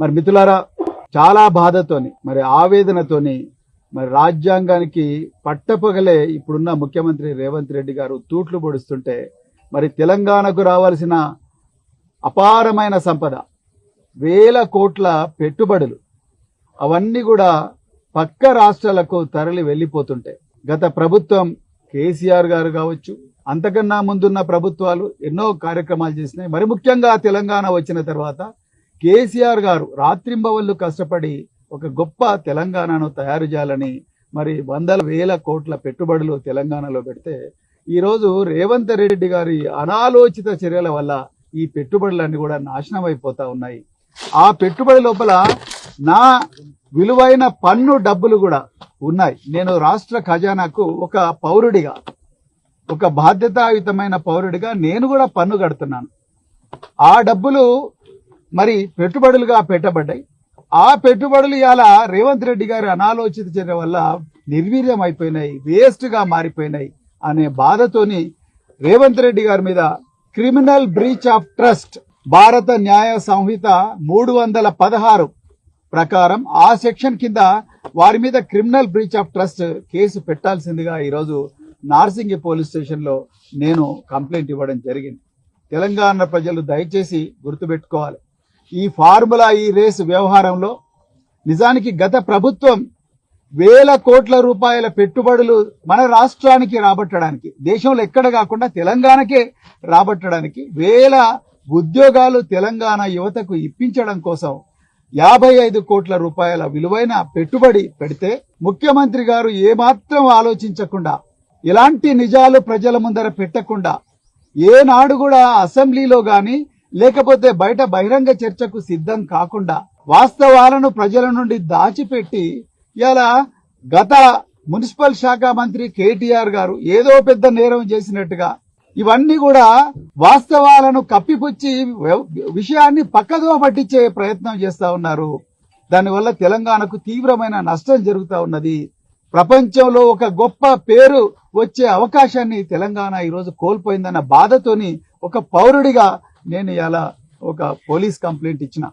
మరి మిత్రులారా, చాలా బాధతోని మరి ఆవేదనతోని మరి రాజ్యాంగానికి పట్టపగలే ఇప్పుడున్న ముఖ్యమంత్రి రేవంత్ రెడ్డి గారు తూట్లు పొడుస్తుంటే మరి తెలంగాణకు రావాల్సిన అపారమైన సంపద, వేల కోట్ల పెట్టుబడులు అవన్నీ కూడా పక్క రాష్ట్రాలకు తరలి వెళ్ళిపోతుంటాయి. గత ప్రభుత్వం కేసీఆర్ గారు కావచ్చు, అంతకన్నా ముందున్న ప్రభుత్వాలు ఎన్నో కార్యక్రమాలు చేసినాయి. మరి ముఖ్యంగా తెలంగాణ వచ్చిన తర్వాత కేసీఆర్ గారు రాత్రింబవళ్లు కష్టపడి ఒక గొప్ప తెలంగాణను తయారు చేయాలని మరి వందల వేల కోట్ల పెట్టుబడులు తెలంగాణలో పెడితే ఈరోజు రేవంత్ రెడ్డి గారి అనాలోచిత చర్యల వల్ల ఈ పెట్టుబడులన్నీ కూడా నాశనం అయిపోతా ఉన్నాయి. ఆ పెట్టుబడి లోపల నా విలువైన పన్ను డబ్బులు కూడా ఉన్నాయి. నేను రాష్ట్ర ఖజానాకు ఒక పౌరుడిగా, ఒక బాధ్యతాయుతమైన పౌరుడిగా నేను కూడా పన్ను కడుతున్నాను. ఆ డబ్బులు మరి పెట్టుబడులుగా పెట్టబడ్డాయి. ఆ పెట్టుబడులు ఇవాళ రేవంత్ రెడ్డి గారి అనాలోచిత చర్య వల్ల నిర్వీర్యం అయిపోయినాయి, వేస్ట్ గా మారిపోయినాయి అనే బాధతోని రేవంత్ రెడ్డి గారి మీద క్రిమినల్ బ్రీచ్ ఆఫ్ ట్రస్ట్ భారత న్యాయ సంహిత 316 ప్రకారం ఆ సెక్షన్ కింద వారి మీద criminal breach of trust case పెట్టాల్సిందిగా ఈరోజు నార్సింగి పోలీస్ స్టేషన్ లో నేను కంప్లైంట్ ఇవ్వడం జరిగింది. తెలంగాణ ప్రజలు దయచేసి గుర్తుపెట్టుకోవాలి, ఈ ఫార్ములా ఈ రేసు వ్యవహారంలో నిజానికి గత ప్రభుత్వం వేల కోట్ల రూపాయల పెట్టుబడులు మన రాష్ట్రానికి రాబట్టడానికి, దేశంలో ఎక్కడ కాకుండా తెలంగాణకే రాబట్టడానికి, వేల ఉద్యోగాలు తెలంగాణ యువతకు ఇప్పించడం కోసం 55 కోట్ల రూపాయల విలువైన పెట్టుబడి పెడితే ముఖ్యమంత్రి గారు ఏమాత్రం ఆలోచించకుండా, ఇలాంటి నిజాలు ప్రజల ముందర పెట్టకుండా, ఏనాడు కూడా అసెంబ్లీలో గాని లేకపోతే బయట బహిరంగ చర్చకు సిద్ధం కాకుండా వాస్తవాలను ప్రజల నుండి దాచిపెట్టి ఇలా గత మున్సిపల్ శాఖ మంత్రి కేటీఆర్ గారు ఏదో పెద్ద నేరం చేసినట్టుగా ఇవన్నీ కూడా వాస్తవాలను కప్పిపుచ్చి విషయాన్ని పక్కదో పట్టించే ప్రయత్నం చేస్తా ఉన్నారు. దానివల్ల తెలంగాణకు తీవ్రమైన నష్టం జరుగుతా ఉన్నది. ప్రపంచంలో ఒక గొప్ప పేరు వచ్చే అవకాశాన్ని తెలంగాణ ఈరోజు కోల్పోయిందన్న బాధతోని ఒక పౌరుడిగా నేను ఇలా ఒక పోలీస్ కంప్లైంట్ ఇచ్చిన.